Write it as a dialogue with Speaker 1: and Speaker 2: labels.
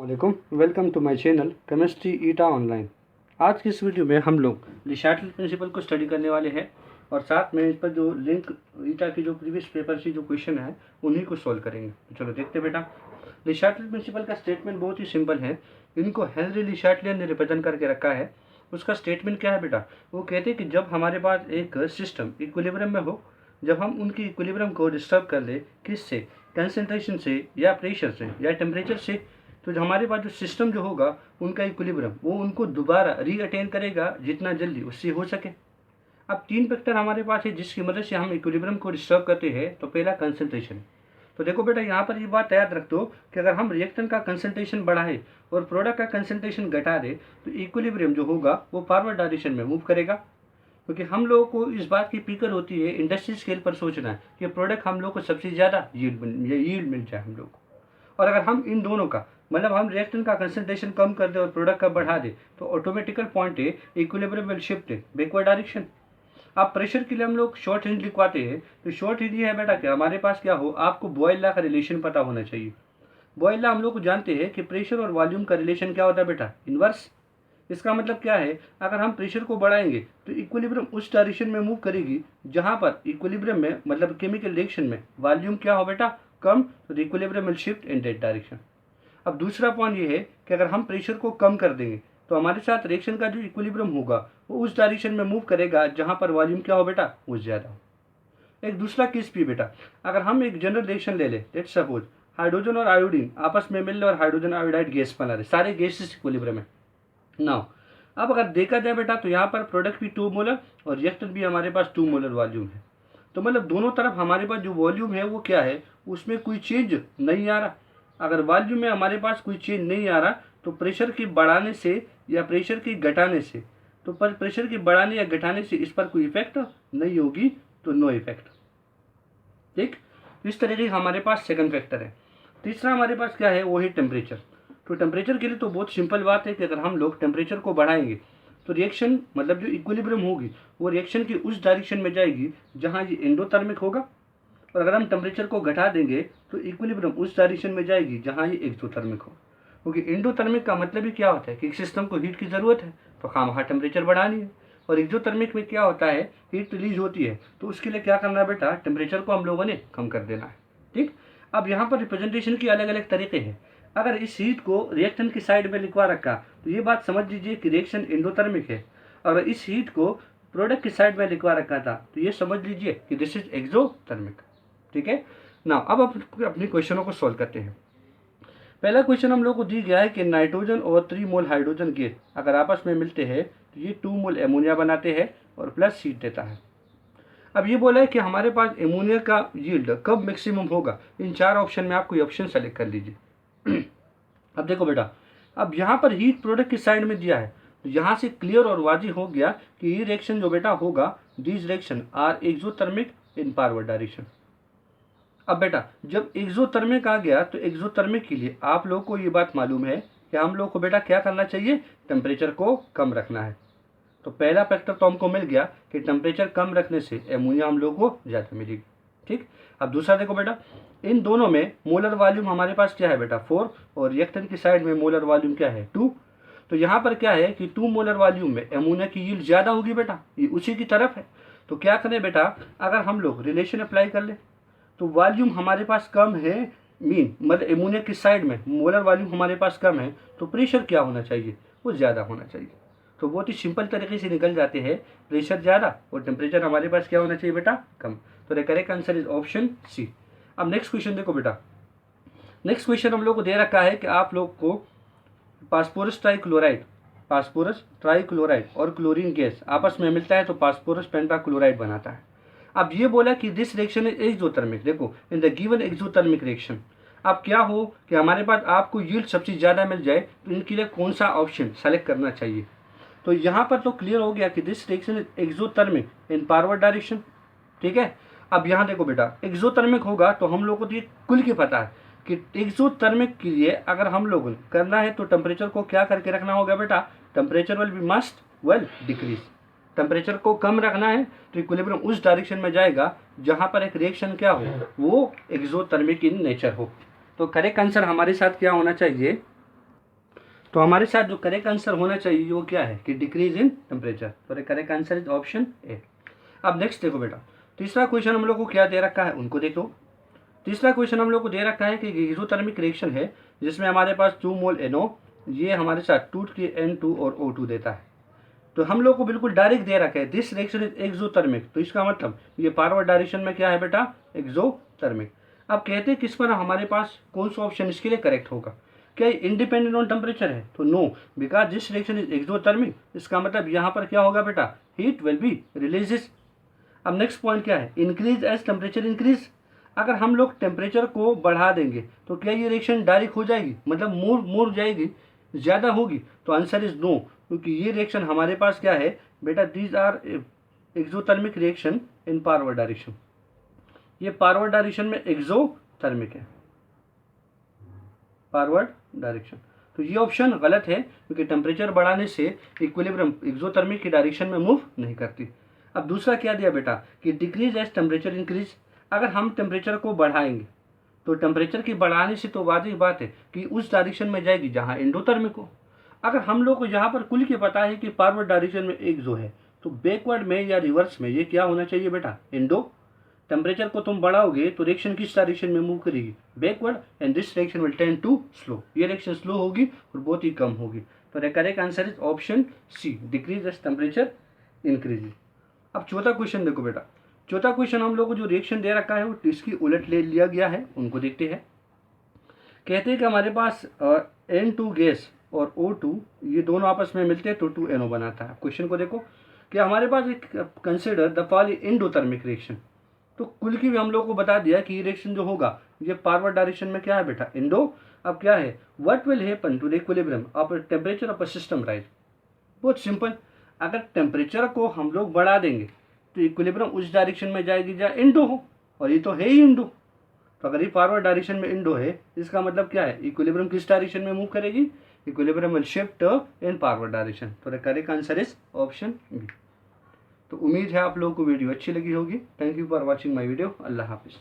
Speaker 1: वालेकुम, welcome to my channel chemistry eta online. आज की इस वीडियो में हम लोग ले शैटल प्रिंसिपल को स्टडी करने वाले हैं और साथ में इस पर जो लिंक ईटा की जो प्रीवियस पेपर से जो क्वेश्चन है उन्हीं को सॉल्व करेंगे। तो चलो देखते हैं बेटा। ले शैटल प्रिंसिपल का स्टेटमेंट बहुत ही सिंपल है। इनको हेनरी ले शैटलियर ने रिप्रेजेंट करके रखा है। उसका स्टेटमेंट क्या है बेटा? वो कहते हैं कि जब हमारे पास एक सिस्टम इक्विलिब्रियम में हो, जब हम उनकी इक्विलिब्रियम को डिस्टर्ब कर ले, किससे? कंसंट्रेशन से या प्रेशर से या टेम्परेचर से, तो जो हमारे पास जो सिस्टम जो होगा उनका इक्विलिब्रियम वो उनको दोबारा रीअटेन करेगा जितना जल्दी उससे हो सके। अब तीन फैक्टर हमारे पास है जिसकी मदद से हम इक्विलिब्रियम को डिस्टर्ब करते हैं। तो पहला कंसंट्रेशन। तो देखो बेटा, यहाँ पर ये बात याद रख दो कि अगर हम रिएक्टेंट का कंसंट्रेशन बढ़ाए और प्रोडक्ट का कंसंट्रेशन घटा दे तो इक्विलिब्रियम जो होगा वो फॉरवर्ड डायरेक्शन में मूव करेगा। क्योंकि हम लोगों को इस बात की फिक्र होती है इंडस्ट्री स्केल पर सोचना है कि प्रोडक्ट हम लोग को सबसे ज़्यादा यील्ड मिल जाए हम लोग को। और अगर हम इन दोनों का मतलब हम रिएक्टेंट का कंसंट्रेशन कम कर दे और प्रोडक्ट का बढ़ा दे तो ऑटोमेटिकल पॉइंट है equilibrium will shift backward direction. अब प्रेशर के लिए हम लोग शॉर्ट हैंड लिखवाते हैं। तो शॉर्ट हैंड ये है बेटा कि हमारे पास क्या हो, आपको बॉयल लॉ का रिलेशन पता होना चाहिए। बॉयल लॉ हम लोग जानते हैं कि प्रेशर और वॉल्यूम का रिलेशन क्या होता है बेटा? इनवर्स। इसका मतलब क्या है, अगर हम प्रेशर को बढ़ाएंगे तो इक्विलिब्रियम उस डायरेक्शन में मूव करेगी जहां पर इक्विलिब्रियम में मतलब केमिकल रिएक्शन में वॉल्यूम क्या हो बेटा? कम। तो equilibrium will shift in that direction. अब दूसरा पॉइंट ये है कि अगर हम प्रेशर को कम कर देंगे तो हमारे साथ रिएक्शन का जो इक्विलिब्रियम होगा वो उस डायरेक्शन में मूव करेगा जहां पर वॉल्यूम क्या हो बेटा? वो ज़्यादा हो। एक दूसरा केस भी बेटा, अगर हम एक जनरल रिएक्शन ले ले, लेट्स सपोज हाइड्रोजन और आयोडीन आपस में मिल रहे और हाइड्रोजन आयोडाइड गैस बना रहे, सारे गैसेस इक्विलिब्रियम में। नाउ अब अगर देखा जाए बेटा तो यहाँ पर प्रोडक्ट भी 2 मोलर और रिएक्टेंट भी हमारे पास 2 मोलर वॉल्यूम है। तो मतलब दोनों तरफ हमारे पास जो वॉल्यूम है वो क्या है, उसमें कोई चेंज नहीं आ रहा। अगर वॉल्यूम में हमारे पास कोई चेंज नहीं आ रहा तो प्रेशर के बढ़ाने से या प्रेशर के घटाने से, तो पर प्रेशर के बढ़ाने या घटाने से इस पर कोई इफेक्ट नहीं होगी, तो नो इफेक्ट। ठीक, इस तरीके का हमारे पास सेकंड फैक्टर है। तीसरा हमारे पास क्या है, वो है टेम्परेचर। तो टेम्परेचर के लिए तो बहुत सिंपल बात है कि अगर हम लोग टेम्परेचर को बढ़ाएंगे तो रिएक्शन मतलब जो इक्विलिब्रियम होगी वो रिएक्शन की उस डायरेक्शन में जाएगी जहाँ ये एंडोथर्मिक होगा, और अगर हम टेम्परेचर को घटा देंगे तो इक्विलिब्रियम उस डायरेक्शन में जाएगी जहाँ ये एक्सोथर्मिक हो। क्योंकि एंडोथर्मिक का मतलब ही क्या होता है कि सिस्टम को हीट की ज़रूरत है तो खामखा टेम्परेचर बढ़ानी है, और एक्सोथर्मिक में क्या होता है, हीट रिलीज होती है, तो उसके लिए क्या करना है बेटा? टेम्परेचर को हम लोगों ने कम कर देना है। ठीक, अब यहाँ पर रिप्रेजेंटेशन की अलग अलग तरीके हैं। अगर इस हीट को रिएक्टेंट की साइड में लिखवा रखा तो ये बात समझ लीजिए कि रिएक्शन एंडोथर्मिक है। और इस हीट को प्रोडक्ट की साइड में लिखवा रखा था तो ये समझ लीजिए कि दिस इज एक्सोथर्मिक। ठीक है ना। अब अपने क्वेश्चनों को सॉल्व करते हैं। पहला क्वेश्चन हम लोग को दी गया है कि नाइट्रोजन और 3 मोल हाइड्रोजन गैस अगर आपस में मिलते हैं तो ये 2 मोल एमोनिया बनाते हैं और प्लस हीट देता है। अब ये बोला है कि हमारे पास एमोनिया का यील्ड कब मैक्सिमम होगा। इन चार ऑप्शन में आप कोई ऑप्शन सेलेक्ट कर लीजिए। अब देखो बेटा, अब यहाँ पर हीट प्रोडक्ट की साइड में दिया है तो यहाँ से क्लियर और वाजिब हो गया कि ये रिएक्शन जो बेटा होगा, this reaction are exothermic in forward direction. अब बेटा जब एक्सोथर्मिक आ गया तो एक्सोथर्मिक के लिए आप लोग को ये बात मालूम है कि हम लोग को बेटा क्या करना चाहिए? टेम्परेचर को कम रखना है। तो पहला फैक्टर तो हमको मिल गया कि टेम्परेचर कम रखने से एमोनिया हम लोग को ज़्यादा मिलेगी। ठीक, अब दूसरा देखो बेटा, इन दोनों में मोलर वॉल्यूम हमारे पास क्या है बेटा? 4, और रिएक्टेंट की साइड में मोलर वॉल्यूम क्या है? 2। तो यहाँ पर क्या है कि 2 मोलर वॉल्यूम में एमोनिया की यील्ड ज़्यादा होगी बेटा, ये उसी की तरफ है। तो क्या करें बेटा, अगर हम लोग रिलेशन अप्लाई कर ले तो वॉल्यूम हमारे पास कम है, मीन मतलब एमोनिया की साइड में मोलर वॉल्यूम हमारे पास कम है, तो प्रेशर क्या होना चाहिए? वो ज़्यादा होना चाहिए। तो बहुत ही सिंपल तरीके से निकल जाते हैं, प्रेशर ज़्यादा और टेम्परेचर हमारे पास क्या होना चाहिए बेटा? कम। तो the correct answer is option C. अब नेक्स्ट क्वेश्चन देखो बेटा। नेक्स्ट क्वेश्चन हम लोग को दे रखा है कि आप लोग को फास्फोरस ट्राइक्लोराइड और क्लोरीन गैस आपस में मिलता है तो फास्फोरस पेंटाक्लोराइड बनाता है। अब ये बोला कि दिस रिएक्शन इज एक्सोथर्मिक। देखो in the given exothermic reaction अब क्या हो कि हमारे पास आपको यील्ड सबसे ज़्यादा मिल जाए तो इनके लिए कौन सा ऑप्शन सेलेक्ट करना चाहिए। तो यहाँ पर तो क्लियर हो गया कि this reaction is exothermic in forward direction. ठीक है, अब यहाँ देखो बेटा, एक्सोथर्मिक होगा तो हम लोग को तो ये कुल की पता है कि एक्सोथर्मिक के लिए अगर हम लोग करना है तो टेम्परेचर को क्या करके रखना होगा बेटा? Temperature will be must well decrease. Temperature को कम रखना है तो इक्विलिब्रियम उस डायरेक्शन में जाएगा जहाँ पर एक रिएक्शन क्या हो, वो एक्सोथर्मिक इन नेचर हो। तो करेक्ट आंसर हमारे साथ क्या होना चाहिए? तो हमारे साथ जो करेक्ट आंसर होना चाहिए वो क्या है कि डिक्रीज इन टेम्परेचर। तो correct answer is option A. अब नेक्स्ट देखो बेटा, तीसरा क्वेश्चन हम लोग को क्या दे रखा है उनको देखो। तीसरा क्वेश्चन हम लोग को दे रखा है कि एक्सोथर्मिक रिएक्शन है जिसमें हमारे पास 2 मोल NO ये हमारे साथ 2 के N2 और O2 देता है। तो हम लोग को बिल्कुल डायरेक्ट दे रखा है दिस रिएक्शन इज एक्सोथर्मिक। तो इसका मतलब ये फॉरवर्ड डायरेक्शन में क्या है बेटा, एक्सोथर्मिक। अब कहते हैं किस पर हमारे पास कौन सा ऑप्शन इसके लिए करेक्ट होगा। क्या इंडिपेंडेंट ऑन टेम्परेचर है, तो no, because this reaction is exothermic. इसका मतलब यहाँ पर क्या होगा बेटा, हीट विल बी रिलीजेस। अब नेक्स्ट पॉइंट क्या है, इंक्रीज एज टेम्परेचर इंक्रीज। अगर हम लोग टेम्परेचर को बढ़ा देंगे तो क्या ये रिएक्शन डायरेक्ट हो जाएगी, मतलब मोर जाएगी, ज़्यादा होगी। तो आंसर इज नो, क्योंकि ये रिएक्शन हमारे पास क्या है बेटा, these are exothermic reaction in forward direction. ये फॉरवर्ड डायरेक्शन में एक्सोथर्मिक है, फॉरवर्ड डायरेक्शन। तो ये ऑप्शन गलत है क्योंकि टेम्परेचर बढ़ाने से इक्विलिब्रियम एक्सोथर्मिक की डायरेक्शन में मूव नहीं करती। अब दूसरा क्या दिया बेटा कि डिक्रीज एज टेम्परेचर इंक्रीज। अगर हम टेम्परेचर को बढ़ाएंगे तो टेम्परेचर की बढ़ाने से तो वाजिब बात है कि उस डायरेक्शन में जाएगी जहाँ एंडोथर्मिक हो। अगर हम लोग को यहाँ पर कुल के पता है कि फॉरवर्ड डायरेक्शन में एक्सो है, तो बैकवर्ड में या रिवर्स में ये क्या होना चाहिए बेटा, एंडो। टेम्परेचर को तुम बढ़ाओगे तो रिएक्शन किस डायरेक्शन में मूव करेगी, backward, and this reaction will tend to slow. ये रिएक्शन स्लो होगी और बहुत ही कम होगी। तो correct answer is option C, decrease as temperature increase. अब चौथा क्वेश्चन देखो बेटा, चौथा क्वेश्चन हम लोग को जो रिएक्शन दे रखा है वो इसकी उलट ले लिया गया है, उनको देखते हैं। कहते हैं कि हमारे पास N2 गैस और O2 ये दोनों आपस में मिलते हैं तो 2NO बनाता है। क्वेश्चन को देखो कि हमारे पास एक consider the following endothermic reaction. तो कुल की भी हम लोग को बता दिया कि ये रिएक्शन जो होगा ये फॉरवर्ड डायरेक्शन में क्या है बेटा, एंडो। अब क्या है, what will happen to the equilibrium of temperature of a system rise. बहुत सिंपल, अगर टेम्परेचर को हम लोग बढ़ा देंगे तो इक्विलिब्रियम उस डायरेक्शन में जाएगी जहाँ इंडो हो, और ये तो है ही इंडो। तो अगर ये फॉरवर्ड डायरेक्शन में इंडो है, इसका मतलब क्या है, इक्विलिब्रियम किस डायरेक्शन में मूव करेगी, equilibrium will shift in forward direction. तो correct answer is option B. तो उम्मीद है आप लोगों को वीडियो अच्छी लगी होगी। Thank you for watching my video. अल्लाह हाफिज़।